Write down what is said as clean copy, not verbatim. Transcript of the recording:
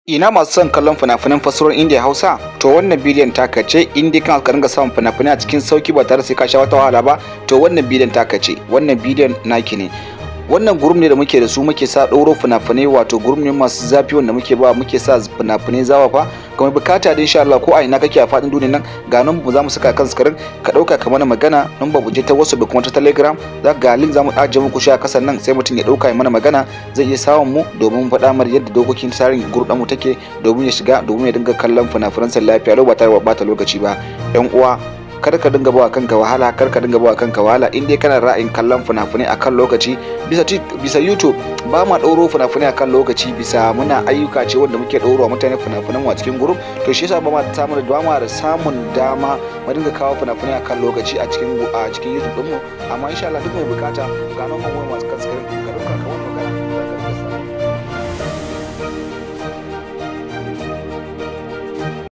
Ina masu son kallon fina-finan fassarar Indiya Hausa? To wannan bidiyon taka ce, in dai kana ka dinga samun fina-finai a cikin sauki ba tare sai ka sha wata wahala ba, to wannan bidiyon taka ce, wannan bidiyon naki ne. Wannan group ne da muke da su muke sa ɗauro fina-finai, wato group ne masu zafi wanda muke sa fina-finai zawafa. Kuma bukata da insha Allah ko a ina kake a faɗin duniyar nan, ga nan za mu saka kan screen, ka ɗauka ka mana magana, nan ba je ta WhatsApp da kuma ta Telegram, za ga link za mu ajiye muku shi a kasan nan, sai mutum ya ɗauka ya mana magana, zai iya samun mu domin faɗa mar yadda dokokin tsarin group ɗin mu take, domin ya shiga, domin ya dinga kallon fina-finan sa lafiya lau ba tare da ɓata lokaci ba. Yan uwa, kar ka dinga bawa kanka wahala, in dai kana ra'ayin kallon fina-finai akan lokaci bisa YouTube. Ba ma ɗauro fina-finai akan lokaci, bisa muna ayyuka ce wanda muke ɗauro mutane fina-finan a cikin group, to shi yasa ba ma da samun dama mu dinga kawo fina-finai akan lokaci a cikin YouTube ɗinmu. Amma insha Allah duk mai bukata ga nan mu masu kaskare ka ɗauka ka